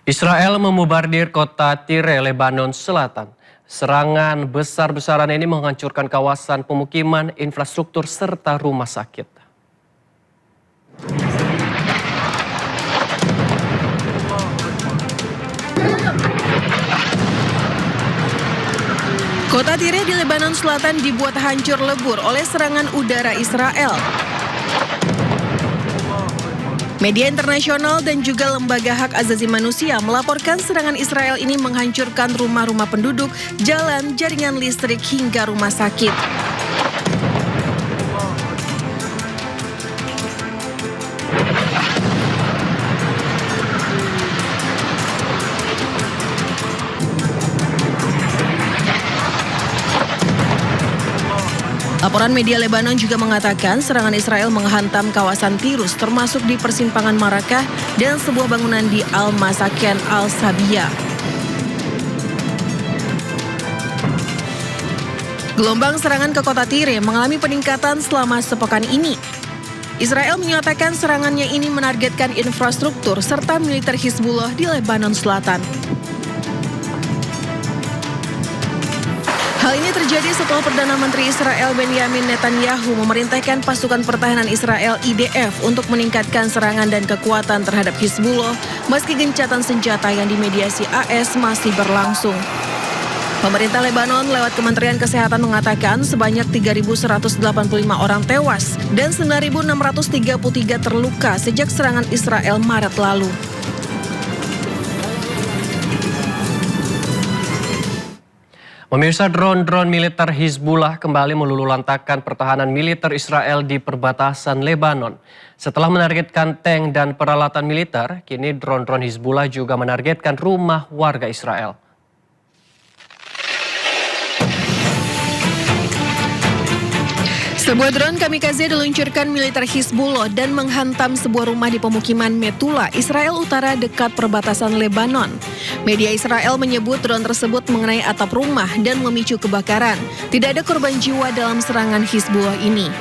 Israel memombardir kota Tire, Lebanon Selatan. Serangan besar-besaran ini menghancurkan kawasan pemukiman, infrastruktur, serta rumah sakit. Kota Tire di Lebanon Selatan dibuat hancur lebur oleh serangan udara Israel. Media internasional dan juga lembaga hak asasi manusia melaporkan serangan Israel ini menghancurkan rumah-rumah penduduk, jalan, jaringan listrik, hingga rumah sakit. Laporan media Lebanon juga mengatakan serangan Israel menghantam kawasan Tirus termasuk di persimpangan Marakah dan sebuah bangunan di Al-Masaken Al-Sabiyah. Gelombang serangan ke kota Tire mengalami peningkatan selama sepekan ini. Israel menyatakan serangannya ini menargetkan infrastruktur serta militer Hizbullah di Lebanon Selatan. Hal ini terjadi setelah Perdana Menteri Israel Benjamin Netanyahu memerintahkan pasukan pertahanan Israel IDF untuk meningkatkan serangan dan kekuatan terhadap Hizbullah meski gencatan senjata yang dimediasi AS masih berlangsung. Pemerintah Lebanon lewat Kementerian Kesehatan mengatakan sebanyak 3.185 orang tewas dan 9.633 terluka sejak serangan Israel Maret lalu. Pemirsa, drone militer Hizbullah kembali meluluhlantakkan pertahanan militer Israel di perbatasan Lebanon. Setelah menargetkan tank dan peralatan militer, kini drone Hizbullah juga menargetkan rumah warga Israel. Sebuah drone kamikaze diluncurkan militer Hizbullah dan menghantam sebuah rumah di pemukiman Metula, Israel Utara dekat perbatasan Lebanon. Media Israel menyebut drone tersebut mengenai atap rumah dan memicu kebakaran. Tidak ada korban jiwa dalam serangan Hizbullah ini.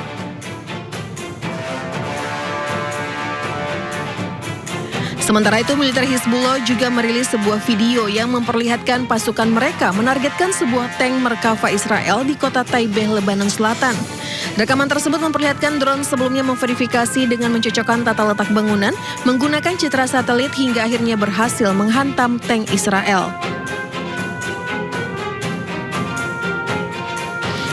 Sementara itu, militer Hizbullah juga merilis sebuah video yang memperlihatkan pasukan mereka menargetkan sebuah tank Merkava Israel di kota Taibeh, Lebanon Selatan. Rekaman tersebut memperlihatkan drone sebelumnya memverifikasi dengan mencocokkan tata letak bangunan menggunakan citra satelit hingga akhirnya berhasil menghantam tank Israel.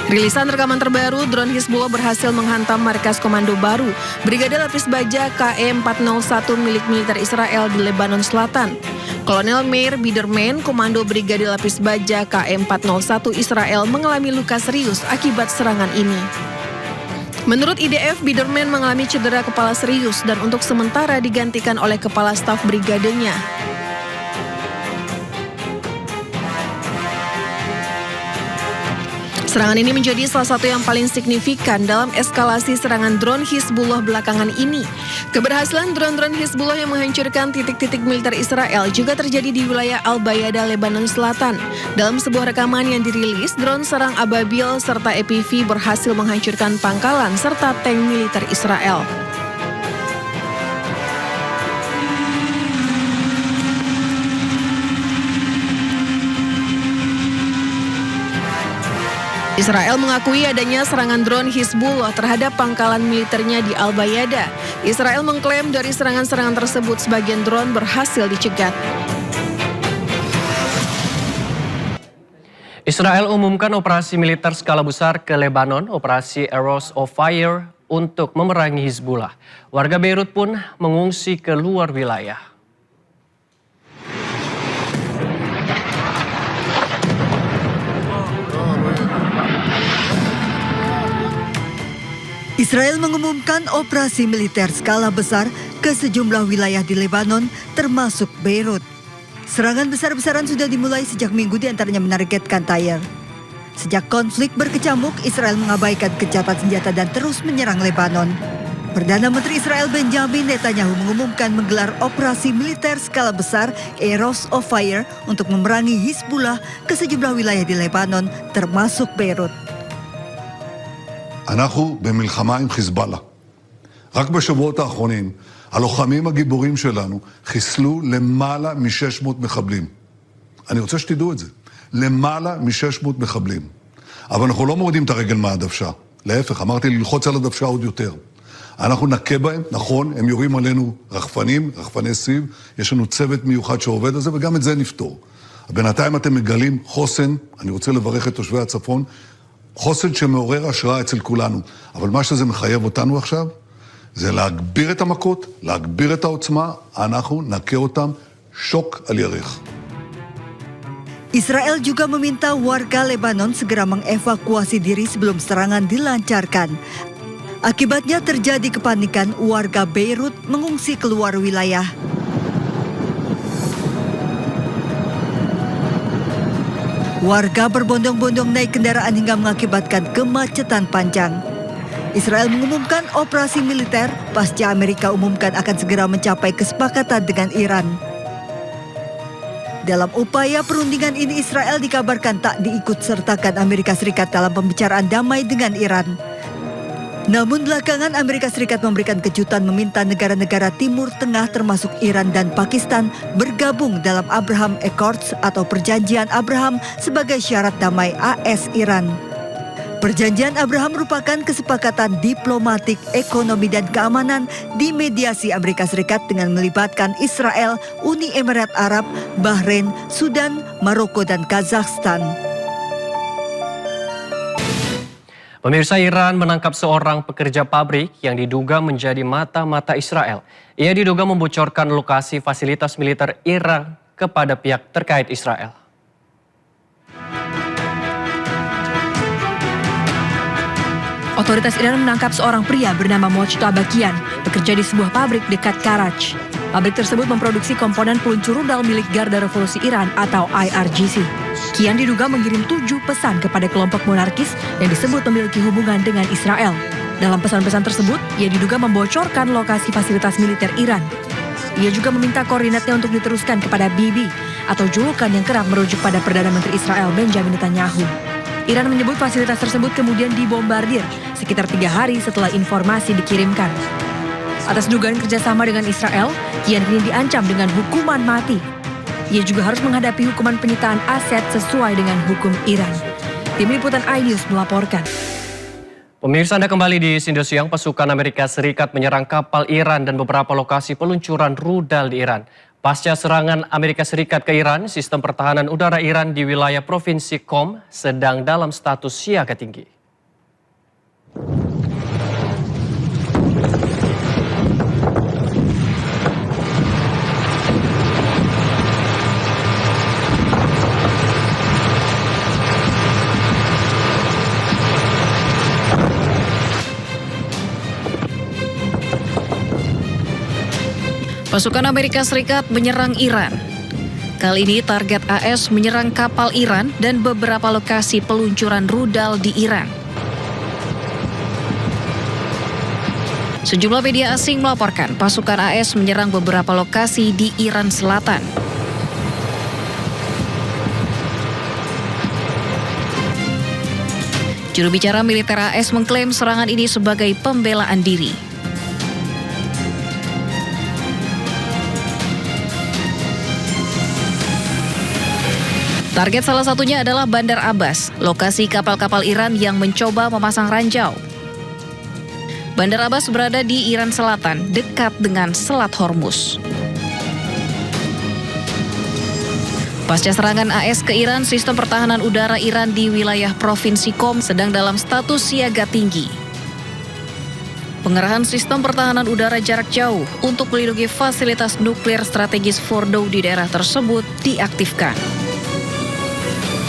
Rilisan rekaman terbaru, drone Hizbullah berhasil menghantam markas komando baru Brigade Lapis Baja KE-401 milik militer Israel di Lebanon Selatan. Kolonel Meir Biderman, komando Brigade Lapis Baja KE-401 Israel mengalami luka serius akibat serangan ini. Menurut IDF, Biderman mengalami cedera kepala serius dan untuk sementara digantikan oleh kepala staf brigadenya. Serangan ini menjadi salah satu yang paling signifikan dalam eskalasi serangan drone Hizbullah belakangan ini. Keberhasilan drone Hizbullah yang menghancurkan titik-titik militer Israel juga terjadi di wilayah Al-Bayada, Lebanon Selatan. Dalam sebuah rekaman yang dirilis, drone serang ababil serta EPV berhasil menghancurkan pangkalan serta tank militer Israel. Israel mengakui adanya serangan drone Hizbullah terhadap pangkalan militernya di Al-Bayada. Israel mengklaim dari serangan-serangan tersebut sebagian drone berhasil dicegat. Israel umumkan operasi militer skala besar ke Lebanon, operasi Arrows of Fire untuk memerangi Hizbullah. Warga Beirut pun mengungsi ke luar wilayah. Israel mengumumkan operasi militer skala besar ke sejumlah wilayah di Lebanon, termasuk Beirut. Serangan besar-besaran sudah dimulai sejak Minggu, diantaranya menargetkan Tyre. Sejak konflik berkecamuk, Israel mengabaikan gencatan senjata dan terus menyerang Lebanon. Perdana Menteri Israel Benjamin Netanyahu mengumumkan menggelar operasi militer skala besar Arrows of Fire untuk memerangi Hizbullah ke sejumlah wilayah di Lebanon, termasuk Beirut. אנחנו במלחמה עם חיזבאללה. רק בשבועות האחרונים הלוחמים הגיבורים שלנו חיסלו למעלה מ-600 מחבלים. אני רוצה שתדעו את זה. למעלה מ-600 מחבלים. אבל אנחנו לא מורידים את הרגל מהדוושה. להפך, אמרתי ללחוץ על הדוושה עוד יותר. אנחנו נכה בהם, נכון, הם יורים עלינו רחפני סיב, יש לנו צוות מיוחד שעובד על זה, וגם את זה נפתור. בינתיים אתם מגלים חוסן, אני רוצה לברך את תושבי הצפון, חוסן שמעורר השראה אצל כולנו. אבל מה שזה מחייב אותנו עכשיו, זה להגביר את המכות, להגביר את העוצמה, אנחנו נכה אותם שוק על ירך. Israel juga meminta warga Lebanon segera mengevakuasi diri sebelum serangan dilancarkan. Akibatnya terjadi kepanikan, warga Beirut mengungsi keluar wilayah. Warga berbondong-bondong naik kendaraan hingga mengakibatkan kemacetan panjang. Israel mengumumkan operasi militer pasca Amerika umumkan akan segera mencapai kesepakatan dengan Iran. Dalam upaya perundingan ini, Israel dikabarkan tak diikut-sertakan Amerika Serikat dalam pembicaraan damai dengan Iran. Namun belakangan Amerika Serikat memberikan kejutan meminta negara-negara Timur Tengah termasuk Iran dan Pakistan bergabung dalam Abraham Accords atau Perjanjian Abraham sebagai syarat damai AS-Iran. Perjanjian Abraham merupakan kesepakatan diplomatik, ekonomi dan keamanan di mediasi Amerika Serikat dengan melibatkan Israel, Uni Emirat Arab, Bahrain, Sudan, Maroko dan Kazakhstan. Pemirsa, Iran menangkap seorang pekerja pabrik yang diduga menjadi mata-mata Israel. Ia diduga membocorkan lokasi fasilitas militer Iran kepada pihak terkait Israel. Otoritas Iran menangkap seorang pria bernama Mojtaba Abakian, bekerja di sebuah pabrik dekat Karaj. Pabrik tersebut memproduksi komponen peluncur rudal milik Garda Revolusi Iran atau IRGC. Kian diduga mengirim 7 pesan kepada kelompok monarkis yang disebut memiliki hubungan dengan Israel. Dalam pesan-pesan tersebut, ia diduga membocorkan lokasi fasilitas militer Iran. Ia juga meminta koordinatnya untuk diteruskan kepada Bibi atau julukan yang kerap merujuk pada Perdana Menteri Israel Benjamin Netanyahu. Iran menyebut fasilitas tersebut kemudian dibombardir sekitar 3 hari setelah informasi dikirimkan. Atas dugaan kerjasama dengan Israel, Kian kini diancam dengan hukuman mati. Ia juga harus menghadapi hukuman penyitaan aset sesuai dengan hukum Iran. Tim Liputan iNews melaporkan. Pemirsa, Anda kembali di Sindo Siang. Pasukan Amerika Serikat menyerang kapal Iran dan beberapa lokasi peluncuran rudal di Iran. Pasca serangan Amerika Serikat ke Iran, sistem pertahanan udara Iran di wilayah Provinsi Qom sedang dalam status siaga tinggi. Pasukan Amerika Serikat menyerang Iran. Kali ini target AS menyerang kapal Iran dan beberapa lokasi peluncuran rudal di Iran. Sejumlah media asing melaporkan pasukan AS menyerang beberapa lokasi di Iran Selatan. Juru bicara militer AS mengklaim serangan ini sebagai pembelaan diri. Target salah satunya adalah Bandar Abbas, lokasi kapal-kapal Iran yang mencoba memasang ranjau. Bandar Abbas berada di Iran Selatan, dekat dengan Selat Hormuz. Pasca serangan AS ke Iran, sistem pertahanan udara Iran di wilayah Provinsi Qom sedang dalam status siaga tinggi. Pengerahan sistem pertahanan udara jarak jauh untuk melindungi fasilitas nuklir strategis Fordow di daerah tersebut diaktifkan.